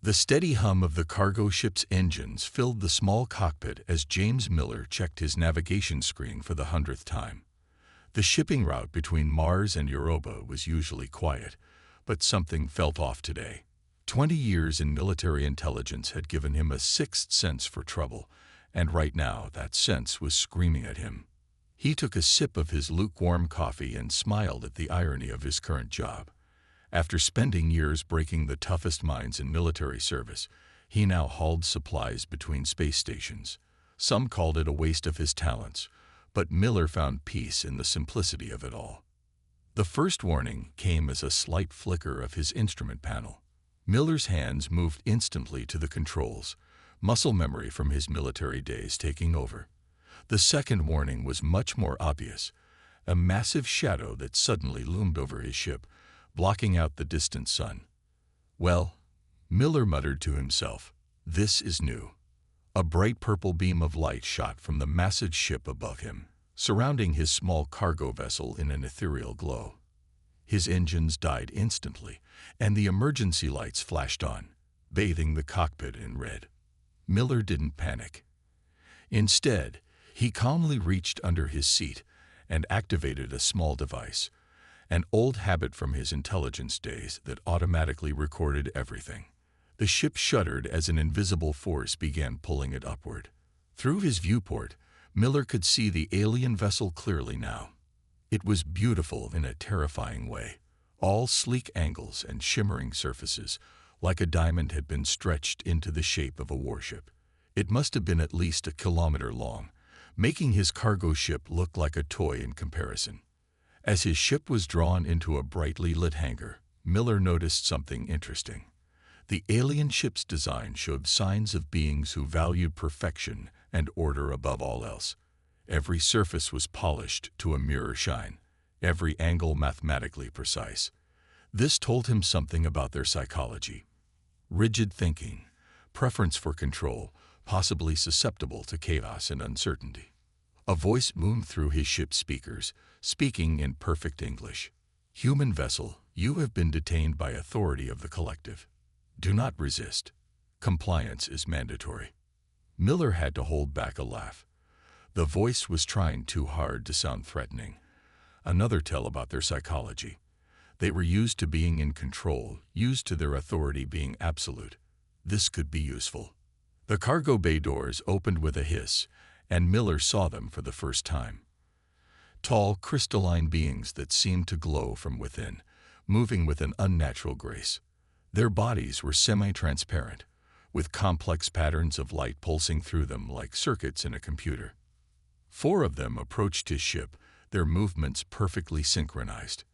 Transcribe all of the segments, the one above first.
The steady hum of the cargo ship's engines filled the small cockpit as James Miller checked his navigation screen for the 100th time. The shipping route between Mars and Europa was usually quiet, but something felt off today. 20 years in military intelligence had given him a sixth sense for trouble, and right now that sense was screaming at him. He took a sip of his lukewarm coffee and smiled at the irony of his current job. After spending years breaking the toughest minds in military service, he now hauled supplies between space stations. Some called it a waste of his talents, but Miller found peace in the simplicity of it all. The first warning came as a slight flicker of his instrument panel. Miller's hands moved instantly to the controls, muscle memory from his military days taking over. The second warning was much more obvious, a massive shadow that suddenly loomed over his ship, blocking out the distant sun. Well, Miller muttered to himself, this is new. A bright purple beam of light shot from the massive ship above him, surrounding his small cargo vessel in an ethereal glow. His engines died instantly, and the emergency lights flashed on, bathing the cockpit in red. Miller didn't panic. Instead, he calmly reached under his seat and activated a small device, an old habit from his intelligence days that automatically recorded everything. The ship shuddered as an invisible force began pulling it upward. Through his viewport, Miller could see the alien vessel clearly now. It was beautiful in a terrifying way, all sleek angles and shimmering surfaces, like a diamond had been stretched into the shape of a warship. It must have been at least a kilometer long, making his cargo ship look like a toy in comparison. As his ship was drawn into a brightly lit hangar, Miller noticed something interesting. The alien ship's design showed signs of beings who valued perfection and order above all else. Every surface was polished to a mirror shine, every angle mathematically precise. This told him something about their psychology. Rigid thinking, preference for control, possibly susceptible to chaos and uncertainty. A voice boomed through his ship's speakers, speaking in perfect English. Human vessel, you have been detained by authority of the collective. Do not resist. Compliance is mandatory. Miller had to hold back a laugh. The voice was trying too hard to sound threatening. Another tell about their psychology. They were used to being in control, used to their authority being absolute. This could be useful. The cargo bay doors opened with a hiss, and Miller saw them for the first time. Tall, crystalline beings that seemed to glow from within, moving with an unnatural grace. Their bodies were semi-transparent, with complex patterns of light pulsing through them like circuits in a computer. 4 of them approached his ship, their movements perfectly synchronized.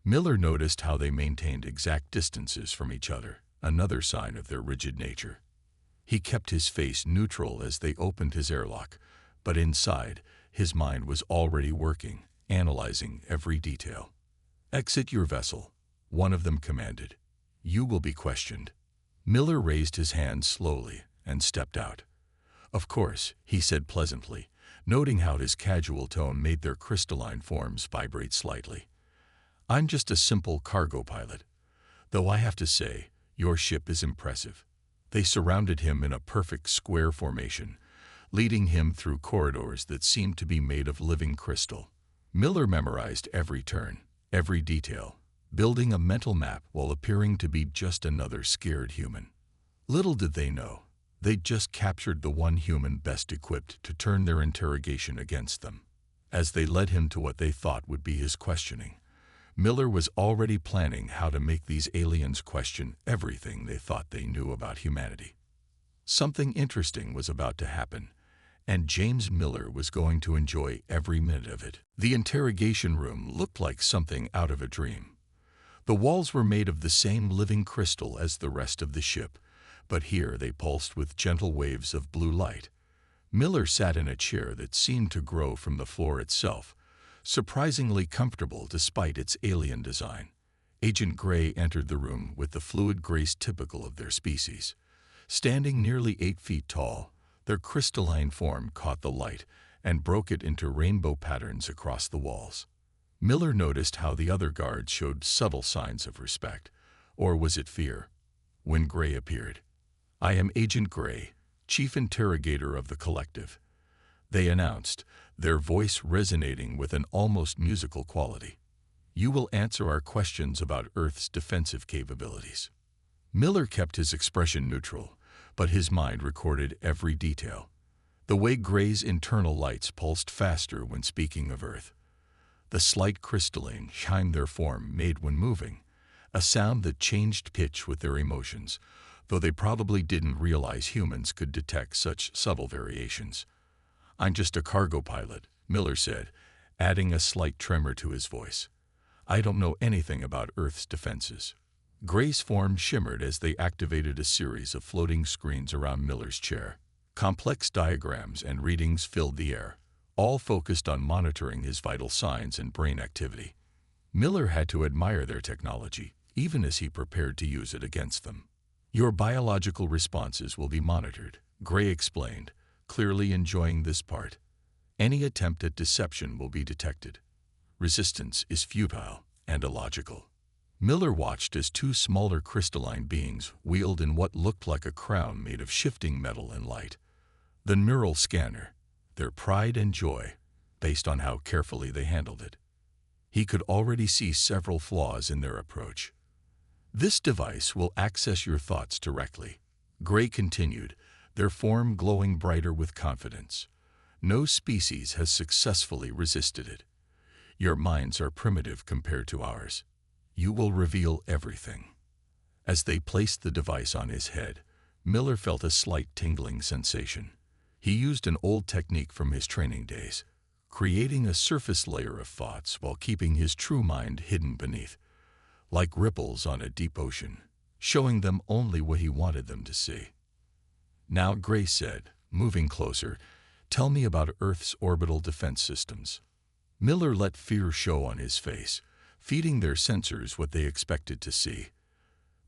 Miller noticed how they maintained exact distances from each other, another sign of their rigid nature. He kept his face neutral as they opened his airlock, but inside, his mind was already working, analyzing every detail. Exit your vessel, one of them commanded. You will be questioned. Miller raised his hand slowly and stepped out. Of course, he said pleasantly, noting how his casual tone made their crystalline forms vibrate slightly. I'm just a simple cargo pilot. Though I have to say, your ship is impressive. They surrounded him in a perfect square formation, leading him through corridors that seemed to be made of living crystal. Miller memorized every turn, every detail, building a mental map while appearing to be just another scared human. Little did they know, they'd just captured the one human best equipped to turn their interrogation against them. As they led him to what they thought would be his questioning, Miller was already planning how to make these aliens question everything they thought they knew about humanity. Something interesting was about to happen, and James Miller was going to enjoy every minute of it. The interrogation room looked like something out of a dream. The walls were made of the same living crystal as the rest of the ship, but here they pulsed with gentle waves of blue light. Miller sat in a chair that seemed to grow from the floor itself, surprisingly comfortable despite its alien design. Agent Gray entered the room with the fluid grace typical of their species. Standing nearly 8 feet tall, their crystalline form caught the light and broke it into rainbow patterns across the walls. Miller noticed how the other guards showed subtle signs of respect, or was it fear? When Gray appeared, I am Agent Gray, Chief Interrogator of the Collective, they announced, their voice resonating with an almost musical quality. You will answer our questions about Earth's defensive capabilities. Miller kept his expression neutral, but his mind recorded every detail. The way Gray's internal lights pulsed faster when speaking of Earth. The slight crystalline chime their form made when moving, a sound that changed pitch with their emotions, though they probably didn't realize humans could detect such subtle variations. I'm just a cargo pilot, Miller said, adding a slight tremor to his voice. I don't know anything about Earth's defenses. Gray's form shimmered as they activated a series of floating screens around Miller's chair. Complex diagrams and readings filled the air, all focused on monitoring his vital signs and brain activity. Miller had to admire their technology, even as he prepared to use it against them. Your biological responses will be monitored, Gray explained, clearly enjoying this part. Any attempt at deception will be detected. Resistance is futile and illogical. Miller watched as two smaller crystalline beings wheeled in what looked like a crown made of shifting metal and light. The neural scanner, their pride and joy, based on how carefully they handled it. He could already see several flaws in their approach. This device will access your thoughts directly, Gray continued, their form glowing brighter with confidence. No species has successfully resisted it. Your minds are primitive compared to ours. You will reveal everything. As they placed the device on his head, Miller felt a slight tingling sensation. He used an old technique from his training days, creating a surface layer of thoughts while keeping his true mind hidden beneath, like ripples on a deep ocean, showing them only what he wanted them to see. Now, Gray said, moving closer, tell me about Earth's orbital defense systems. Miller let fear show on his face, feeding their sensors what they expected to see.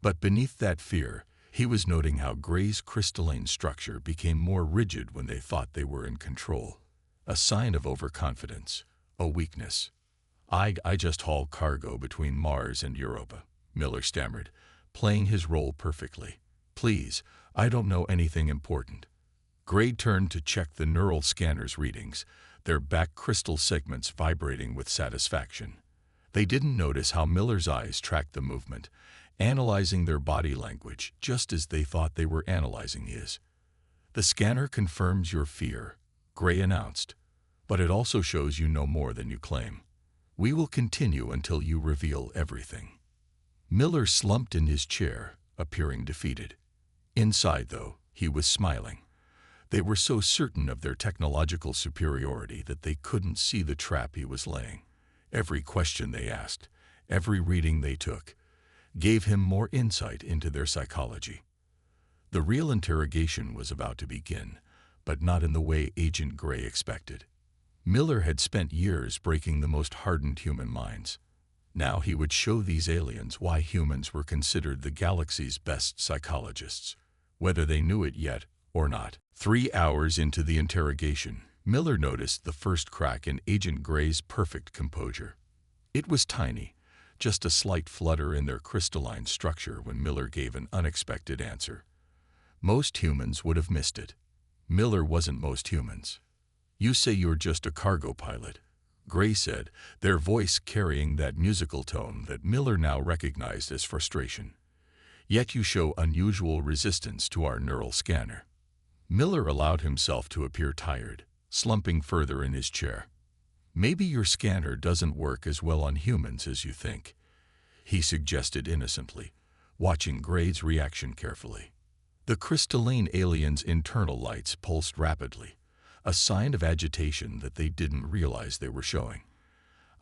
But beneath that fear, he was noting how Gray's crystalline structure became more rigid when they thought they were in control. A sign of overconfidence, a weakness. I just haul cargo between Mars and Europa, Miller stammered, playing his role perfectly. Please, I don't know anything important. Gray turned to check the neural scanner's readings, their back crystal segments vibrating with satisfaction. They didn't notice how Miller's eyes tracked the movement, analyzing their body language just as they thought they were analyzing his. The scanner confirms your fear, Gray announced, but it also shows you know more than you claim. We will continue until you reveal everything. Miller slumped in his chair, appearing defeated. Inside, though, he was smiling. They were so certain of their technological superiority that they couldn't see the trap he was laying. Every question they asked, every reading they took, gave him more insight into their psychology. The real interrogation was about to begin, but not in the way Agent Gray expected. Miller had spent years breaking the most hardened human minds. Now he would show these aliens why humans were considered the galaxy's best psychologists, whether they knew it yet or not. 3 hours into the interrogation, Miller noticed the first crack in Agent Gray's perfect composure. It was tiny, just a slight flutter in their crystalline structure when Miller gave an unexpected answer. Most humans would have missed it. Miller wasn't most humans. You say you're just a cargo pilot, Gray said, their voice carrying that musical tone that Miller now recognized as frustration. Yet you show unusual resistance to our neural scanner. Miller allowed himself to appear tired, slumping further in his chair. Maybe your scanner doesn't work as well on humans as you think, he suggested innocently, watching Gray's reaction carefully. The crystalline alien's internal lights pulsed rapidly, a sign of agitation that they didn't realize they were showing.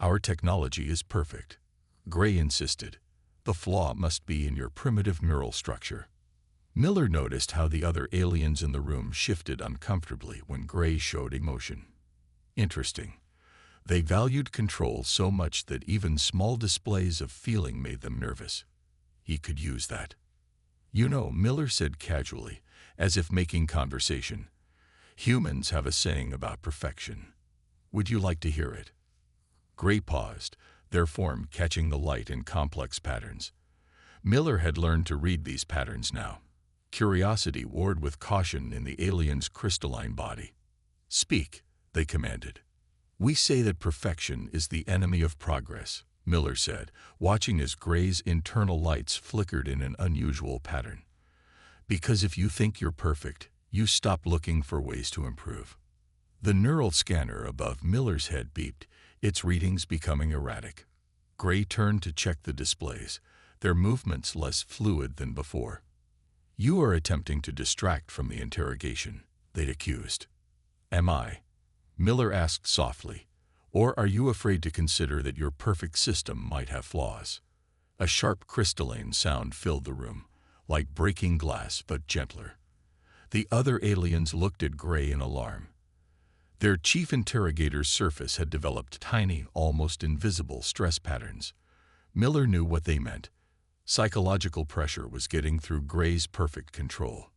Our technology is perfect, Gray insisted. The flaw must be in your primitive neural structure. Miller noticed how the other aliens in the room shifted uncomfortably when Gray showed emotion. Interesting. They valued control so much that even small displays of feeling made them nervous. He could use that. You know, Miller said casually, as if making conversation, humans have a saying about perfection. Would you like to hear it? Gray paused, their form catching the light in complex patterns. Miller had learned to read these patterns now. Curiosity warred with caution in the alien's crystalline body. "Speak," they commanded. "We say that perfection is the enemy of progress," Miller said, watching as Gray's internal lights flickered in an unusual pattern. "Because if you think you're perfect, you stop looking for ways to improve." The neural scanner above Miller's head beeped, its readings becoming erratic. Gray turned to check the displays, their movements less fluid than before. "You are attempting to distract from the interrogation," they'd accused. "Am I?" Miller asked softly. "Or are you afraid to consider that your perfect system might have flaws?" A sharp crystalline sound filled the room, like breaking glass but gentler. The other aliens looked at Gray in alarm. Their chief interrogator's surface had developed tiny, almost invisible stress patterns. Miller knew what they meant. Psychological pressure was getting through Gray's perfect control.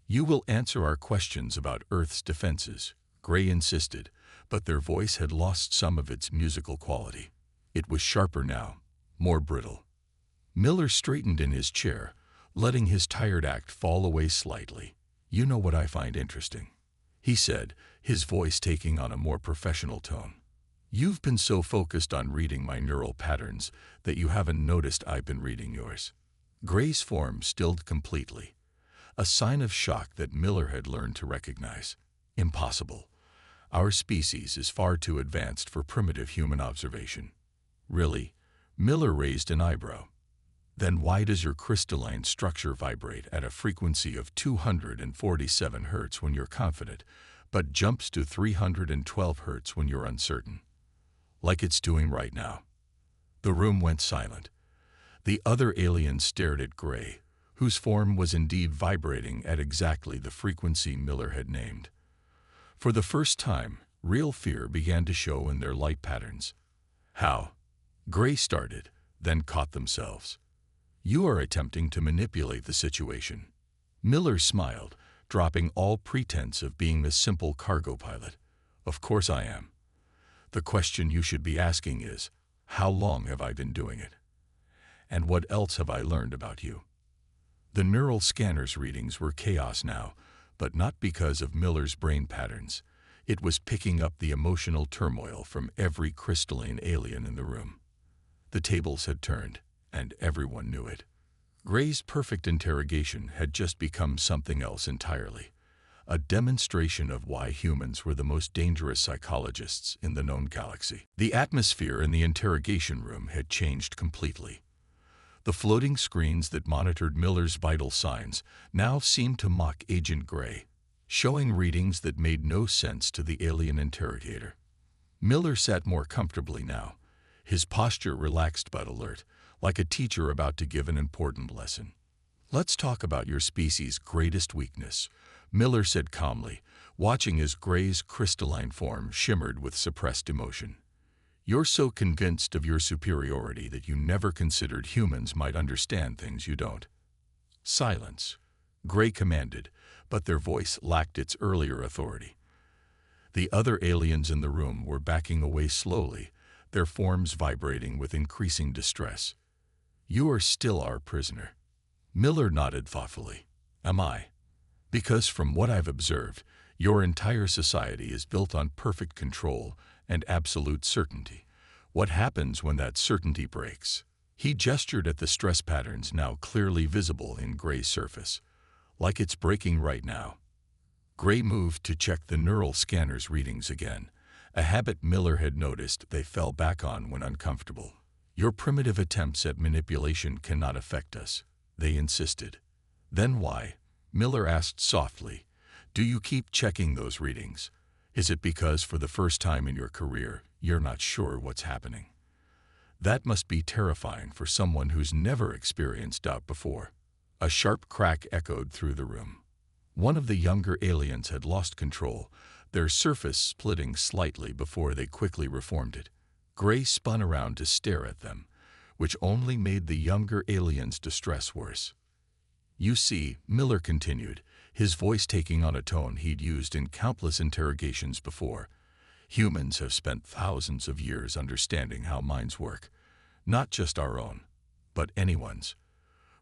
"You will answer our questions about Earth's defenses," Gray insisted, but their voice had lost some of its musical quality. It was sharper now, more brittle. Miller straightened in his chair, letting his tired act fall away slightly. "You know what I find interesting," he said, his voice taking on a more professional tone. "You've been so focused on reading my neural patterns that you haven't noticed I've been reading yours." Gray's form stilled completely, a sign of shock that Miller had learned to recognize. "Impossible. Our species is far too advanced for primitive human observation." "Really?" Miller raised an eyebrow. "Then why does your crystalline structure vibrate at a frequency of 247 Hz when you're confident, but jumps to 312 Hz when you're uncertain? Like it's doing right now." The room went silent. The other aliens stared at Gray, whose form was indeed vibrating at exactly the frequency Miller had named. For the first time, real fear began to show in their light patterns. "How?" Gray started, then caught themselves. "You are attempting to manipulate the situation." Miller smiled, dropping all pretense of being the simple cargo pilot. "Of course I am. The question you should be asking is, how long have I been doing it? And what else have I learned about you?" The neural scanner's readings were chaos now, but not because of Miller's brain patterns. It was picking up the emotional turmoil from every crystalline alien in the room. The tables had turned, and everyone knew it. Gray's perfect interrogation had just become something else entirely, a demonstration of why humans were the most dangerous psychologists in the known galaxy. The atmosphere in the interrogation room had changed completely. The floating screens that monitored Miller's vital signs now seemed to mock Agent Gray, showing readings that made no sense to the alien interrogator. Miller sat more comfortably now, his posture relaxed but alert, like a teacher about to give an important lesson. "Let's talk about your species' greatest weakness," Miller said calmly, watching as Gray's crystalline form shimmered with suppressed emotion. "You're so convinced of your superiority that you never considered humans might understand things you don't." "Silence," Gray commanded, but their voice lacked its earlier authority. The other aliens in the room were backing away slowly, their forms vibrating with increasing distress. "You are still our prisoner." Miller nodded thoughtfully. "Am I?" "Because from what I've observed, your entire society is built on perfect control and absolute certainty. What happens when that certainty breaks?" He gestured at the stress patterns now clearly visible in Gray's surface. "Like it's breaking right now." Gray moved to check the neural scanner's readings again, a habit Miller had noticed they fell back on when uncomfortable. "Your primitive attempts at manipulation cannot affect us," they insisted. "Then why?" Miller asked softly. "Do you keep checking those readings? Is it because for the first time in your career, you're not sure what's happening?" That must be terrifying for someone who's never experienced doubt before. A sharp crack echoed through the room. One of the younger aliens had lost control, their surface splitting slightly before they quickly reformed it. Gray spun around to stare at them, which only made the younger alien's distress worse. "You see," Miller continued, his voice taking on a tone he'd used in countless interrogations before, "humans have spent thousands of years understanding how minds work, not just our own, but anyone's.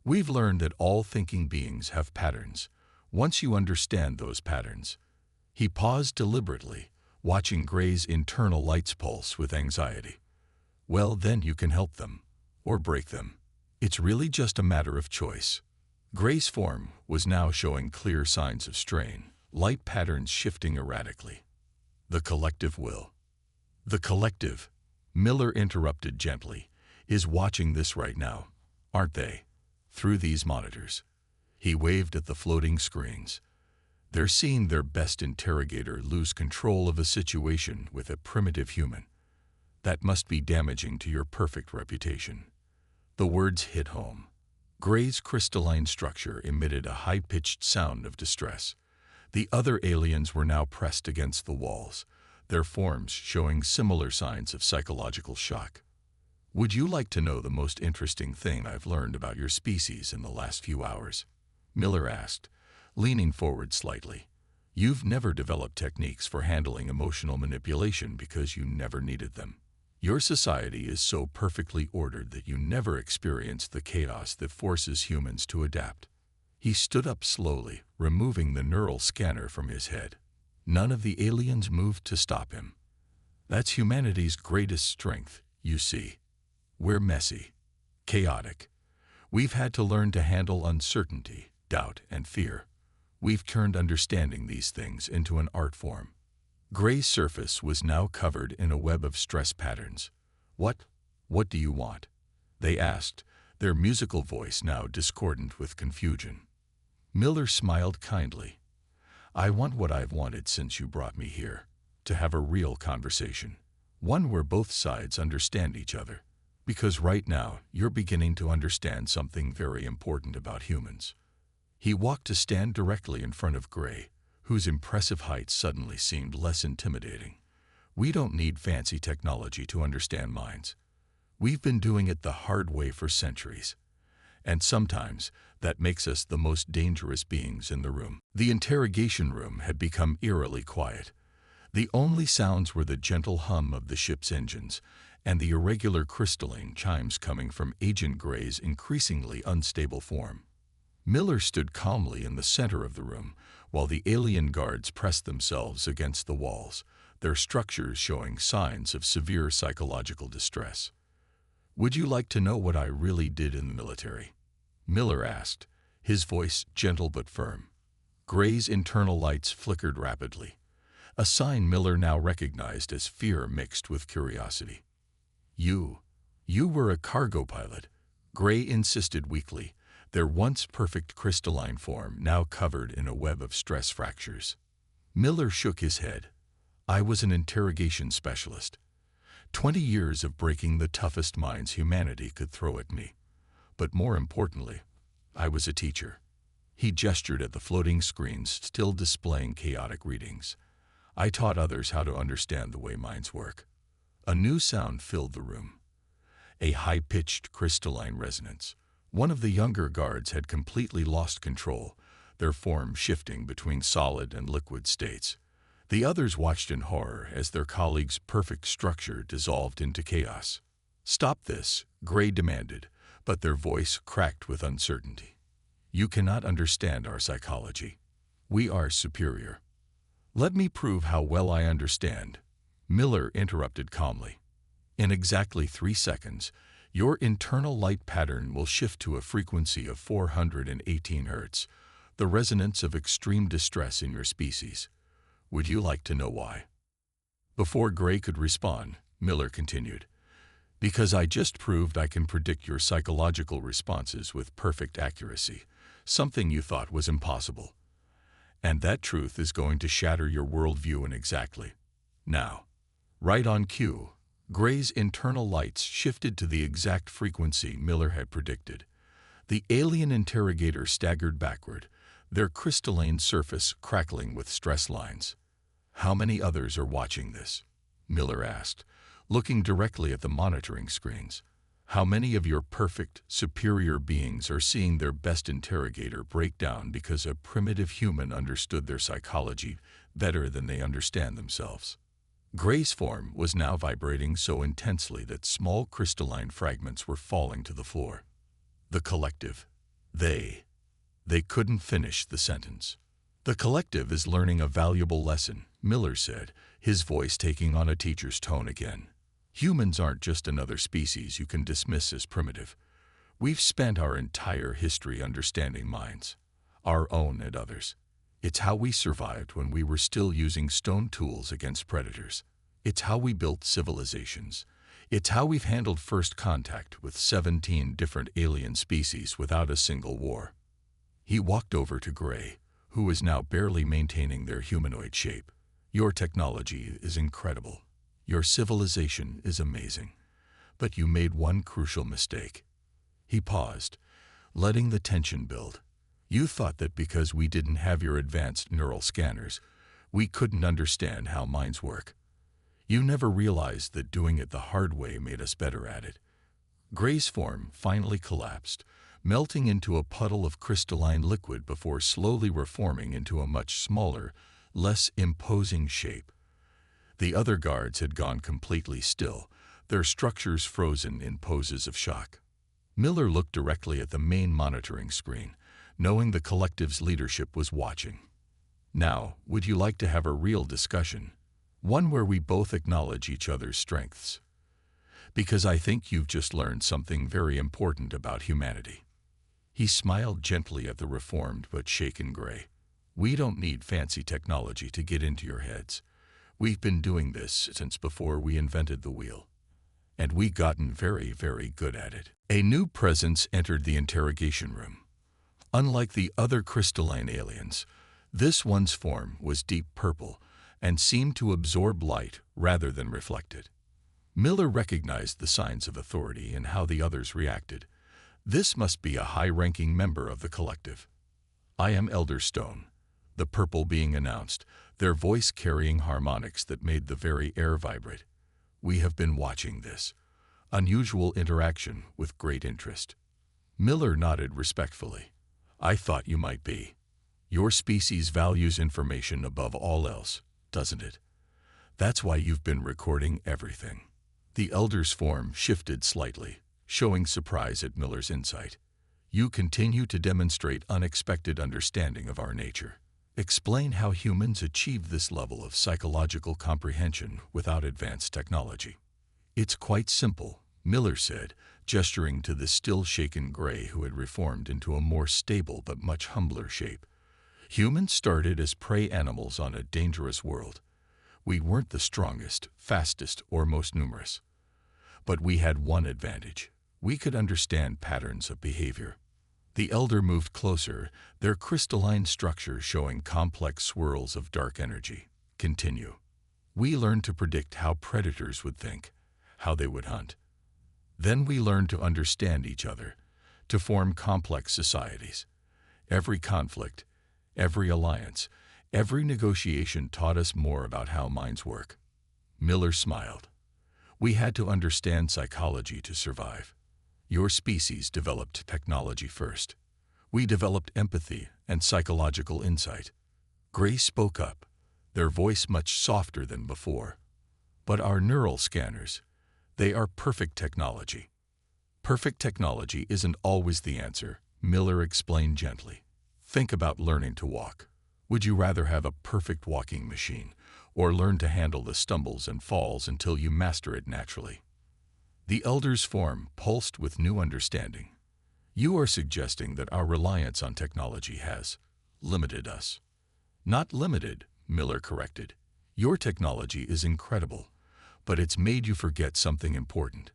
We've learned that all thinking beings have patterns. Once you understand those patterns. He paused deliberately, watching Gray's internal lights pulse with anxiety. Well, then you can help them. Or break them. It's really just a matter of choice. Gray's form was now showing clear signs of strain, light patterns shifting erratically. The collective will. The collective, Miller interrupted gently, is watching this right now, aren't they? Through these monitors. He waved at the floating screens. They're seeing their best interrogator lose control of a situation with a primitive human. That must be damaging to your perfect reputation. The words hit home. Gray's crystalline structure emitted a high-pitched sound of distress. The other aliens were now pressed against the walls, their forms showing similar signs of psychological shock. Would you like to know the most interesting thing I've learned about your species in the last few hours? Miller asked, leaning forward slightly. You've never developed techniques for handling emotional manipulation because you never needed them. Your society is so perfectly ordered that you never experience the chaos that forces humans to adapt. He stood up slowly, removing the neural scanner from his head. None of the aliens moved to stop him. That's humanity's greatest strength, you see. We're messy, chaotic. We've had to learn to handle uncertainty, doubt, and fear. We've turned understanding these things into an art form. Gray's surface was now covered in a web of stress patterns. What do you want? They asked, their musical voice now discordant with confusion. Miller smiled kindly. I want what I've wanted since you brought me here, to have a real conversation. One where both sides understand each other. Because right now, you're beginning to understand something very important about humans. He walked to stand directly in front of Gray, whose impressive height suddenly seemed less intimidating. We don't need fancy technology to understand minds. We've been doing it the hard way for centuries. And sometimes, that makes us the most dangerous beings in the room. The interrogation room had become eerily quiet. The only sounds were the gentle hum of the ship's engines and the irregular crystalline chimes coming from Agent Gray's increasingly unstable form. Miller stood calmly in the center of the room, while the alien guards pressed themselves against the walls, their structures showing signs of severe psychological distress. Would you like to know what I really did in the military? Miller asked, his voice gentle but firm. Gray's internal lights flickered rapidly, a sign Miller now recognized as fear mixed with curiosity. You were a cargo pilot, Gray insisted weakly, their once perfect crystalline form now covered in a web of stress fractures. Miller shook his head. I was an interrogation specialist. 20 years of breaking the toughest minds humanity could throw at me. But more importantly, I was a teacher. He gestured at the floating screens still displaying chaotic readings. I taught others how to understand the way minds work. A new sound filled the room. A high-pitched crystalline resonance. One of the younger guards had completely lost control, their form shifting between solid and liquid states. The others watched in horror as their colleague's perfect structure dissolved into chaos. Stop this, Gray demanded, but their voice cracked with uncertainty. You cannot understand our psychology. We are superior. Let me prove how well I understand. Miller interrupted calmly. In exactly 3 seconds, your internal light pattern will shift to a frequency of 418 Hz, the resonance of extreme distress in your species. Would you like to know why? Before Gray could respond, Miller continued, because I just proved I can predict your psychological responses with perfect accuracy, something you thought was impossible. And that truth is going to shatter your worldview in exactly. Now, right on cue, Gray's internal lights shifted to the exact frequency Miller had predicted. The alien interrogator staggered backward, their crystalline surface crackling with stress lines. How many others are watching this? Miller asked, looking directly at the monitoring screens. How many of your perfect, superior beings are seeing their best interrogator break down because a primitive human understood their psychology better than they understand themselves? Gray's form was now vibrating so intensely that small crystalline fragments were falling to the floor. The collective. They couldn't finish the sentence. The collective is learning a valuable lesson, Miller said, his voice taking on a teacher's tone again. Humans aren't just another species you can dismiss as primitive. We've spent our entire history understanding minds, our own and others. It's how we survived when we were still using stone tools against predators. It's how we built civilizations. It's how we've handled first contact with 17 different alien species without a single war. He walked over to Gray, who was now barely maintaining their humanoid shape. Your technology is incredible. Your civilization is amazing. But you made one crucial mistake. He paused, letting the tension build. You thought that because we didn't have your advanced neural scanners, we couldn't understand how minds work. You never realized that doing it the hard way made us better at it. Gray's form finally collapsed, melting into a puddle of crystalline liquid before slowly reforming into a much smaller, less imposing shape. The other guards had gone completely still, their structures frozen in poses of shock. Miller looked directly at the main monitoring screen, knowing the collective's leadership was watching. Now, would you like to have a real discussion? One where we both acknowledge each other's strengths? Because I think you've just learned something very important about humanity. He smiled gently at the reformed but shaken Gray. We don't need fancy technology to get into your heads. We've been doing this since before we invented the wheel. And we've gotten very, very good at it. A new presence entered the interrogation room. Unlike the other crystalline aliens, this one's form was deep purple and seemed to absorb light rather than reflect it. Miller recognized the signs of authority in how the others reacted. This must be a high-ranking member of the collective. I am Elder Stone, the purple being announced, their voice carrying harmonics that made the very air vibrate. We have been watching this unusual interaction with great interest. Miller nodded respectfully. I thought you might be. Your species values information above all else, doesn't it? That's why you've been recording everything. The Elder's form shifted slightly, showing surprise at Miller's insight. You continue to demonstrate unexpected understanding of our nature. Explain how humans achieve this level of psychological comprehension without advanced technology. It's quite simple, Miller said, gesturing to the still shaken Gray who had reformed into a more stable but much humbler shape. Humans started as prey animals on a dangerous world. We weren't the strongest, fastest, or most numerous. But we had one advantage. We could understand patterns of behavior. The Elder moved closer, their crystalline structure showing complex swirls of dark energy. Continue. We learned to predict how predators would think, how they would hunt. Then we learned to understand each other, to form complex societies. Every conflict, every alliance, every negotiation taught us more about how minds work. Miller smiled. We had to understand psychology to survive. Your species developed technology first. We developed empathy and psychological insight. Gray spoke up, their voice much softer than before. But our neural scanners, they are perfect technology. Perfect technology isn't always the answer, Miller explained gently. Think about learning to walk. Would you rather have a perfect walking machine, or learn to handle the stumbles and falls until you master it naturally? The Elder's form pulsed with new understanding. You are suggesting that our reliance on technology has limited us. Not limited, Miller corrected. Your technology is incredible, but it's made you forget something important.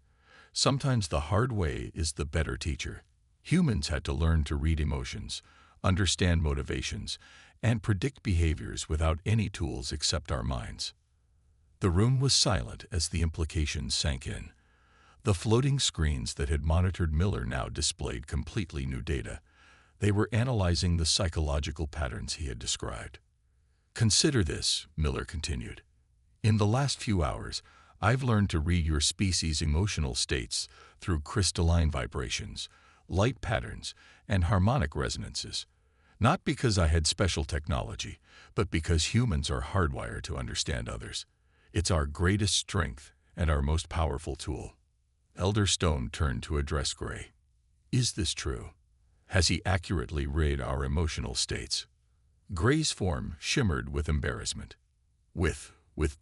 Sometimes the hard way is the better teacher. Humans had to learn to read emotions, understand motivations, and predict behaviors without any tools except our minds. The room was silent as the implications sank in. The floating screens that had monitored Miller now displayed completely new data. They were analyzing the psychological patterns he had described. Consider this, Miller continued. In the last few hours, I've learned to read your species' emotional states through crystalline vibrations, light patterns, and harmonic resonances. Not because I had special technology, but because humans are hardwired to understand others. It's our greatest strength and our most powerful tool. Elder Stone turned to address Gray. Is this true? Has he accurately read our emotional states? Gray's form shimmered with embarrassment. With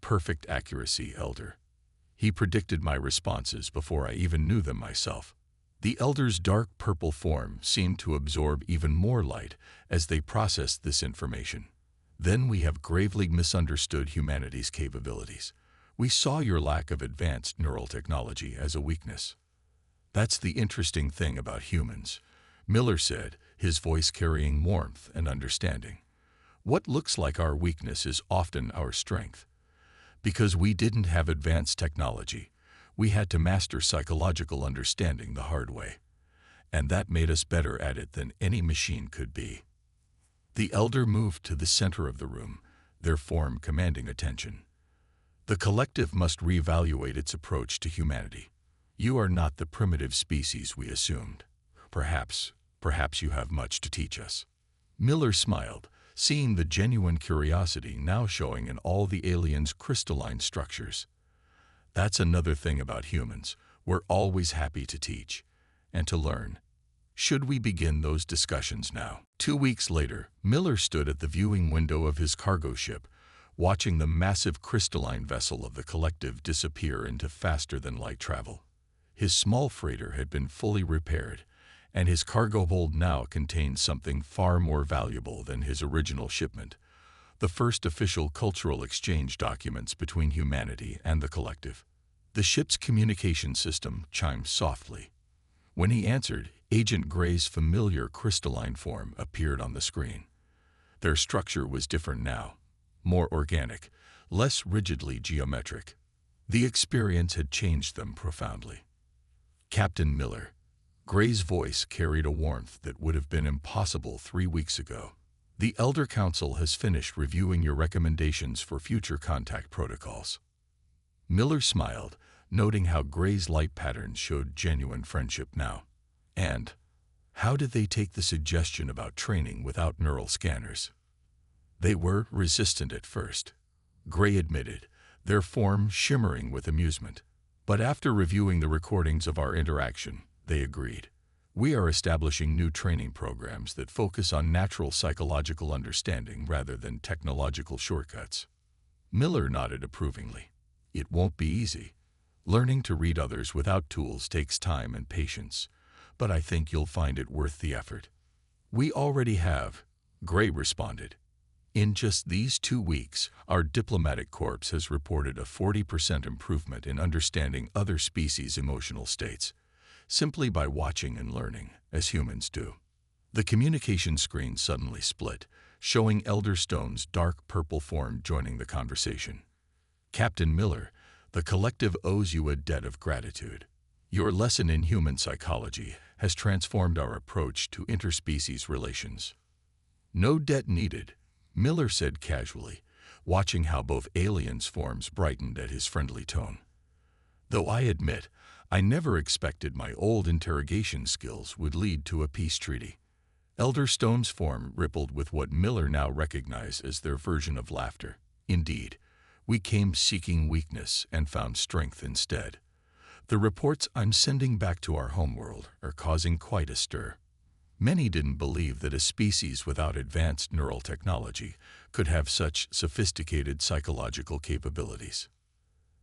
perfect accuracy, Elder. He predicted my responses before I even knew them myself. The Elder's dark purple form seemed to absorb even more light as they processed this information. Then we have gravely misunderstood humanity's capabilities. We saw your lack of advanced neural technology as a weakness. That's the interesting thing about humans, Miller said, his voice carrying warmth and understanding. What looks like our weakness is often our strength. Because we didn't have advanced technology, we had to master psychological understanding the hard way. And that made us better at it than any machine could be. The Elder moved to the center of the room, their form commanding attention. The collective must reevaluate its approach to humanity. You are not the primitive species we assumed. Perhaps you have much to teach us. Miller smiled, seeing the genuine curiosity now showing in all the aliens' crystalline structures. That's another thing about humans. We're always happy to teach and to learn. Should we begin those discussions now? 2 weeks later, Miller stood at the viewing window of his cargo ship, watching the massive crystalline vessel of the collective disappear into faster-than-light travel. His small freighter had been fully repaired, and his cargo hold now contained something far more valuable than his original shipment, the first official cultural exchange documents between humanity and the collective. The ship's communication system chimed softly. When he answered, Agent Gray's familiar crystalline form appeared on the screen. Their structure was different now, more organic, less rigidly geometric. The experience had changed them profoundly. Captain Miller. Gray's voice carried a warmth that would have been impossible 3 weeks ago. The Elder Council has finished reviewing your recommendations for future contact protocols. Miller smiled, noting how Gray's light patterns showed genuine friendship now. And how did they take the suggestion about training without neural scanners? They were resistant at first, Gray admitted, their form shimmering with amusement. But after reviewing the recordings of our interaction, they agreed. We are establishing new training programs that focus on natural psychological understanding rather than technological shortcuts. Miller nodded approvingly. It won't be easy. Learning to read others without tools takes time and patience, but I think you'll find it worth the effort. We already have, Gray responded. In just these 2 weeks, our diplomatic corps has reported a 40% improvement in understanding other species' emotional states, simply by watching and learning, as humans do. The communication screen suddenly split, showing Elder Stone's dark purple form joining the conversation. Captain Miller, the collective owes you a debt of gratitude. Your lesson in human psychology has transformed our approach to interspecies relations. No debt needed, Miller said casually, watching how both aliens' forms brightened at his friendly tone. Though I admit, I never expected my old interrogation skills would lead to a peace treaty. Elder Stone's form rippled with what Miller now recognized as their version of laughter. Indeed, we came seeking weakness and found strength instead. The reports I'm sending back to our homeworld are causing quite a stir. Many didn't believe that a species without advanced neural technology could have such sophisticated psychological capabilities.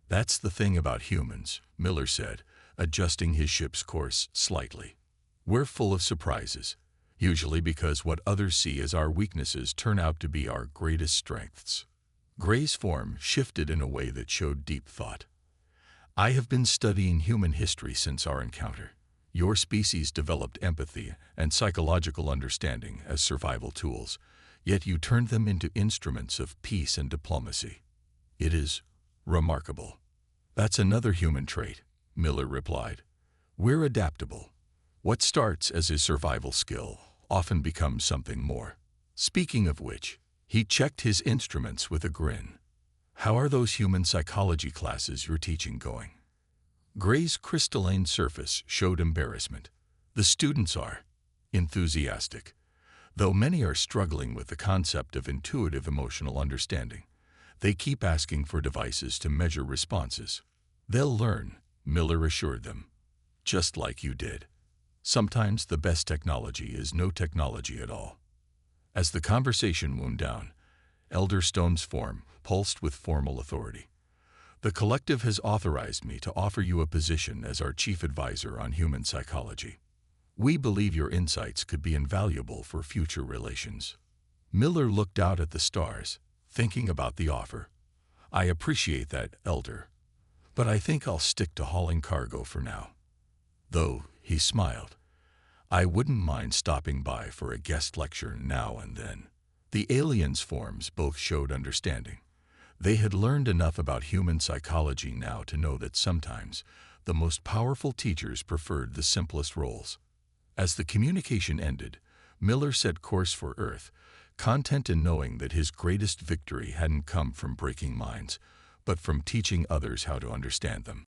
That's the thing about humans, Miller said, adjusting his ship's course slightly. We're full of surprises, usually because what others see as our weaknesses turn out to be our greatest strengths. Gray's form shifted in a way that showed deep thought. I have been studying human history since our encounter. Your species developed empathy and psychological understanding as survival tools, yet you turned them into instruments of peace and diplomacy. It is remarkable. That's another human trait, Miller replied. We're adaptable. What starts as a survival skill often becomes something more. Speaking of which, he checked his instruments with a grin. How are those human psychology classes you're teaching going? Gray's crystalline surface showed embarrassment. The students are enthusiastic, though many are struggling with the concept of intuitive emotional understanding. They keep asking for devices to measure responses. They'll learn, Miller assured them, just like you did. Sometimes the best technology is no technology at all. As the conversation wound down, Elder Stone's form pulsed with formal authority. The collective has authorized me to offer you a position as our chief advisor on human psychology. We believe your insights could be invaluable for future relations. Miller looked out at the stars, thinking about the offer. I appreciate that, Elder, but I think I'll stick to hauling cargo for now. Though, he smiled, I wouldn't mind stopping by for a guest lecture now and then. The aliens' forms both showed understanding. They had learned enough about human psychology now to know that sometimes the most powerful teachers preferred the simplest roles. As the communication ended, Miller set course for Earth, content in knowing that his greatest victory hadn't come from breaking minds, but from teaching others how to understand them.